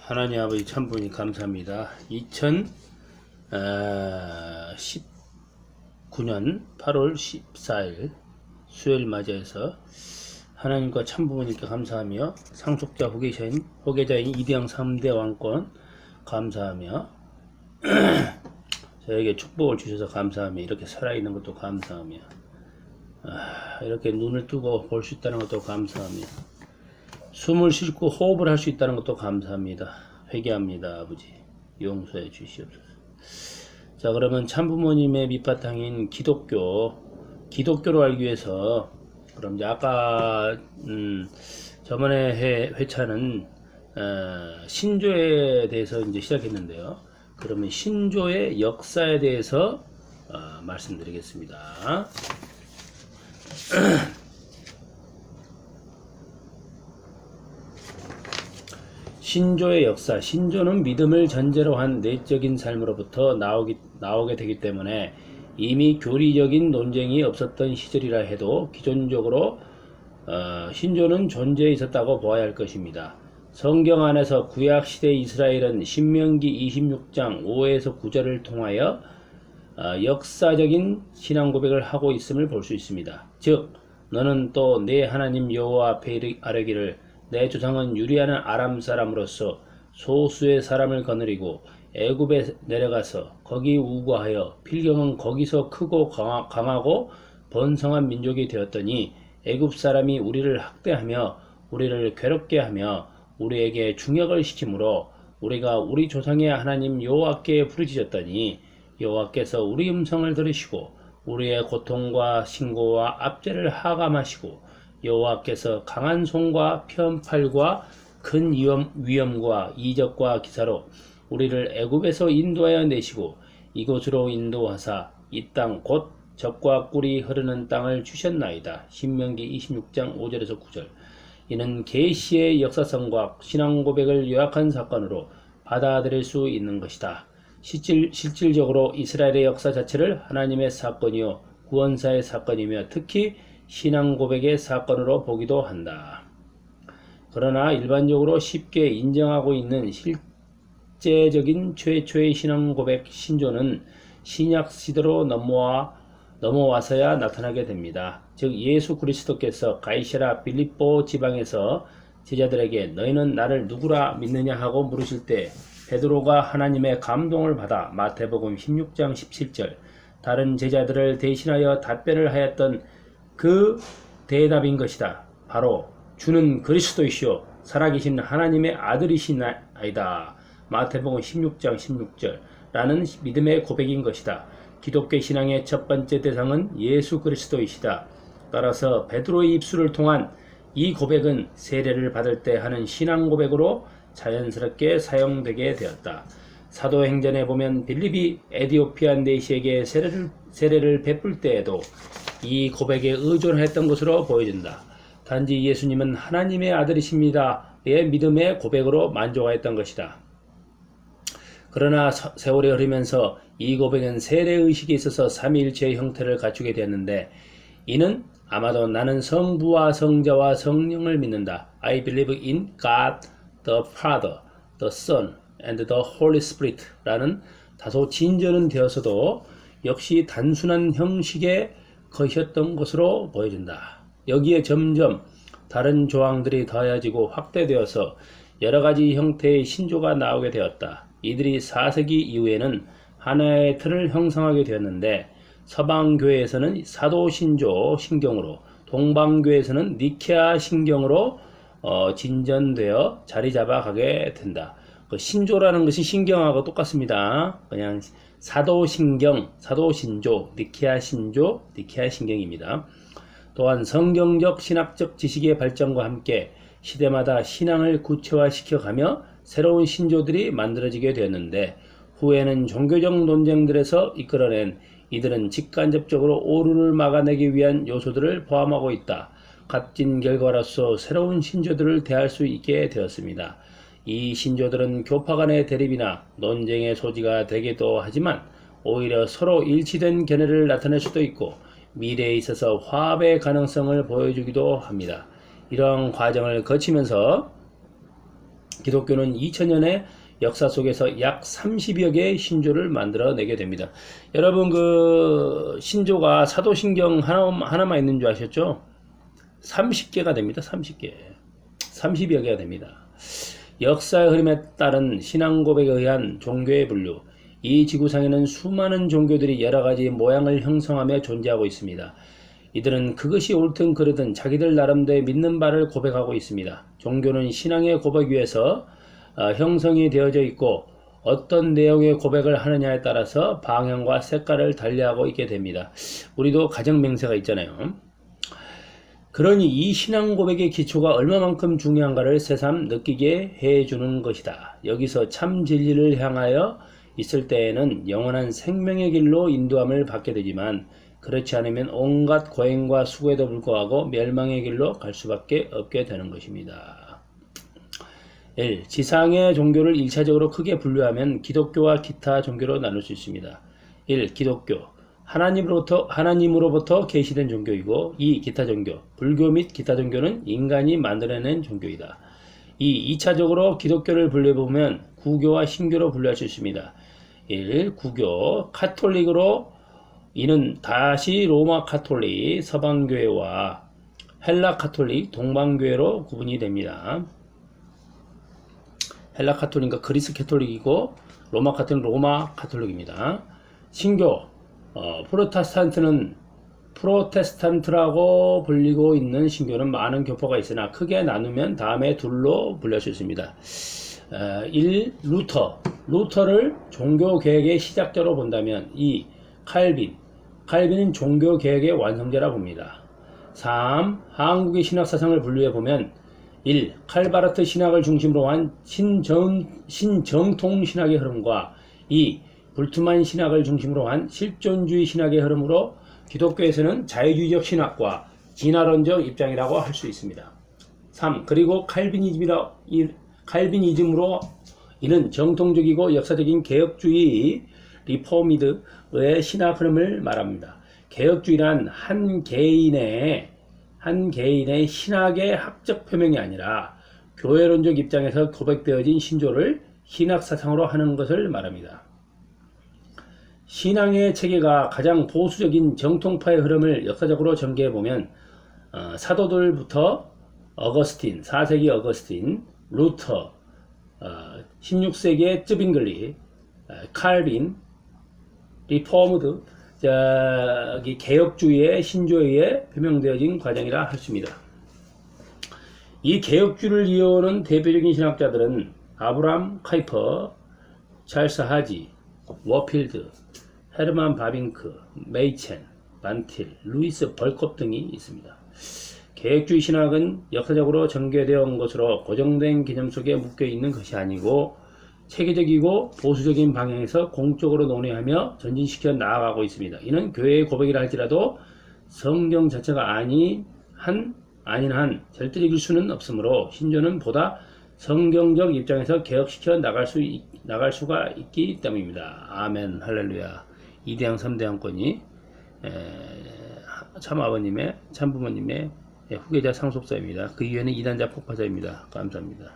하나님 아버지 참부니 감사합니다. 2019년 8월 14일 수요일 맞이해서 하나님과 참부모님께 감사하며 상속자 후계자인 이대왕 3대 왕권 감사하며 저에게 축복을 주셔서 감사하며 이렇게 살아있는 것도 감사하며 이렇게 눈을 뜨고 볼 수 있다는 것도 감사하며 숨을 쉴고 호흡을 할 수 있다는 것도 감사합니다. 회개합니다. 아버지 용서해 주시옵소서. 자, 그러면 참부모님의 밑바탕인 기독교로 알기 위해서 그럼 이제 아까 저번에 회차는 신조에 대해서 이제 시작했는데요. 그러면 신조의 역사에 대해서 말씀드리겠습니다. 신조의 역사. 신조는 믿음을 전제로 한 내적인 삶으로부터 나오게 되기 때문에 이미 교리적인 논쟁이 없었던 시절이라 해도 기존적으로 신조는 존재해 있었다고 보아야 할 것입니다. 성경 안에서 구약시대 이스라엘은 신명기 26장 5에서 9절을 통하여 역사적인 신앙 고백을 하고 있음을 볼 수 있습니다. 즉 너는 또 내 하나님 여호와 앞에 아뢰기를 내 조상은 유리하는 아람 사람으로서 소수의 사람을 거느리고 애굽에 내려가서 거기 우거하여 필경은 거기서 크고 강하고 번성한 민족이 되었더니 애굽 사람이 우리를 학대하며 우리를 괴롭게 하며 우리에게 중역을 시키므로 우리가 우리 조상의 하나님 여호와께 부르짖었더니 여호와께서 우리 음성을 들으시고 우리의 고통과 신고와 압제를 하감하시고 여호와께서 강한 손과 편팔과 큰 위엄과 이적과 기사로 우리를 애굽에서 인도하여 내시고 이곳으로 인도하사 이 땅 곧 젖과 꿀이 흐르는 땅을 주셨나이다. 신명기 26장 5절에서 9절. 이는 계시의 역사성과 신앙 고백을 요약한 사건으로 받아들일 수 있는 것이다. 실질적으로 이스라엘의 역사 자체를 하나님의 사건이요 구원사의 사건이며 특히 신앙 고백의 사건으로 보기도 한다. 그러나 일반적으로 쉽게 인정하고 있는 실제적인 최초의 신앙 고백 신조는 신약 시대로 넘어와서야 나타나게 됩니다. 즉 예수 그리스도께서 가이사랴 빌립보 지방에서 제자들에게 너희는 나를 누구라 믿느냐 하고 물으실 때 베드로가 하나님의 감동을 받아 마태복음 16장 17절 다른 제자들을 대신하여 답변을 하였던 그 대답인 것이다. 바로 주는 그리스도이시오 살아계신 하나님의 아들이시나이다. 마태복음 16장 16절 라는 믿음의 고백인 것이다. 기독교 신앙의 첫 번째 대상은 예수 그리스도이시다. 따라서 베드로의 입술을 통한 이 고백은 세례를 받을 때 하는 신앙 고백으로 자연스럽게 사용되게 되었다. 사도행전에 보면 빌립이 에디오피아 내시에게 세례를 베풀 때에도 이 고백에 의존했던 것으로 보여진다. 단지 예수님은 하나님의 아들이십니다의 믿음의 고백으로 만족하였던 것이다. 그러나 세월이 흐르면서 이 고백은 세례의식에 있어서 삼위일체의 형태를 갖추게 되었는데 이는 아마도 나는 성부와 성자와 성령을 믿는다. I believe in God, the Father, the Son, and the Holy Spirit 라는 다소 진전은 되었어도 역시 단순한 형식의 것이었던 것으로 보여진다. 여기에 점점 다른 조항들이 더해지고 확대되어서 여러가지 형태의 신조가 나오게 되었다. 이들이 4세기 이후에는 하나의 틀을 형성하게 되었는데 서방교회에서는 사도신조 신경으로 동방교회에서는 니케아 신경으로 진전되어 자리 잡아가게 된다. 그 신조라는 것이 신경하고 똑같습니다. 그냥 사도신경, 사도신조, 니케아 신조, 니케아 신경입니다. 또한 성경적 신학적 지식의 발전과 함께 시대마다 신앙을 구체화시켜가며 새로운 신조들이 만들어지게 되었는데 후에는 종교적 논쟁들에서 이끌어낸 이들은 직간접적으로 오류를 막아내기 위한 요소들을 포함하고 있다. 값진 결과로서 새로운 신조들을 대할 수 있게 되었습니다. 이 신조들은 교파 간의 대립이나 논쟁의 소지가 되기도 하지만 오히려 서로 일치된 견해를 나타낼 수도 있고 미래에 있어서 화합의 가능성을 보여주기도 합니다. 이러한 과정을 거치면서 기독교는 2000년의 역사 속에서 약 30여 개의 신조를 만들어내게 됩니다. 여러분 그 신조가 사도신경 하나만 있는 줄 아셨죠? 30개가 됩니다. 30개. 30여 개가 됩니다. 역사의 흐름에 따른 신앙 고백에 의한 종교의 분류. 이 지구상에는 수많은 종교들이 여러가지 모양을 형성하며 존재하고 있습니다. 이들은 그것이 옳든 그르든 자기들 나름대로 믿는 바를 고백하고 있습니다. 종교는 신앙의 고백 위에서 형성이 되어져 있고 어떤 내용의 고백을 하느냐에 따라서 방향과 색깔을 달리하고 있게 됩니다. 우리도 가정 맹세가 있잖아요. 그러니 이 신앙 고백의 기초가 얼마만큼 중요한가를 새삼 느끼게 해주는 것이다. 여기서 참 진리를 향하여 있을 때에는 영원한 생명의 길로 인도함을 받게 되지만 그렇지 않으면 온갖 고행과 수고에도 불구하고 멸망의 길로 갈 수밖에 없게 되는 것입니다. 1. 지상의 종교를 1차적으로 크게 분류하면 기독교와 기타 종교로 나눌 수 있습니다. 1. 기독교 하나님으로부터 계시된 종교이고 2. 기타 종교 불교 및 기타 종교는 인간이 만들어낸 종교이다. 2. 2차적으로 기독교를 분류해보면 구교와 신교로 분류할 수 있습니다. 1. 구교 카톨릭으로 이는 다시 로마 카톨릭 서방교회와 헬라 카톨릭 동방교회로 구분이 됩니다. 헬라 카톨릭과 그리스 카톨릭이고 로마 카톨릭은 로마 카톨릭입니다. 신교 프로테스탄트라고 불리고 있는 신교는 많은 교파가 있으나 크게 나누면 다음에 둘로 분류할 수 있습니다. 1. 루터를 종교 개혁의 시작자로 본다면 2. 칼빈은 종교 개혁의 완성자라 봅니다. 3. 한국의 신학 사상을 분류해 보면 1. 칼바르트 신학을 중심으로 한 신정통 신학의 흐름과 2. 불트만 신학을 중심으로 한 실존주의 신학의 흐름으로 기독교에서는 자유주의적 신학과 진화론적 입장이라고 할 수 있습니다. 3. 그리고 칼빈이즘으로 이는 정통적이고 역사적인 개혁주의 리포미드의 신학 흐름을 말합니다. 개혁주의란 한 개인의 신학의 학적 표명이 아니라 교회론적 입장에서 고백되어진 신조를 신학사상으로 하는 것을 말합니다. 신앙의 체계가 가장 보수적인 정통파의 흐름을 역사적으로 전개해보면 사도들부터 어거스틴, 4세기 어거스틴, 루터, 16세기의 쯔빙글리, 칼빈, 리포무드, 개혁주의의 신조에 의해 표명되어진 과정이라 할 수 있습니다. 이 개혁주의를 이어오는 대표적인 신학자들은 아브라함 카이퍼, 찰스 하지, 워필드, 헤르만 바빙크, 메이첸, 반틸, 루이스 벌콥 등이 있습니다. 개혁주의 신학은 역사적으로 전개되어 온 것으로 고정된 개념 속에 묶여 있는 것이 아니고 체계적이고 보수적인 방향에서 공적으로 논의하며 전진시켜 나아가고 있습니다. 이는 교회의 고백이라 할지라도 성경 자체가 아닌 한 절대적일 수는 없으므로 신조는 보다 성경적 입장에서 개혁시켜 나갈 수가 있기 때문입니다. 아멘 할렐루야. 2대양 3대양권이 참아버님의 참부모님의 후계자 상속자입니다. 그 이후에는 이단자 폭파자입니다. 감사합니다.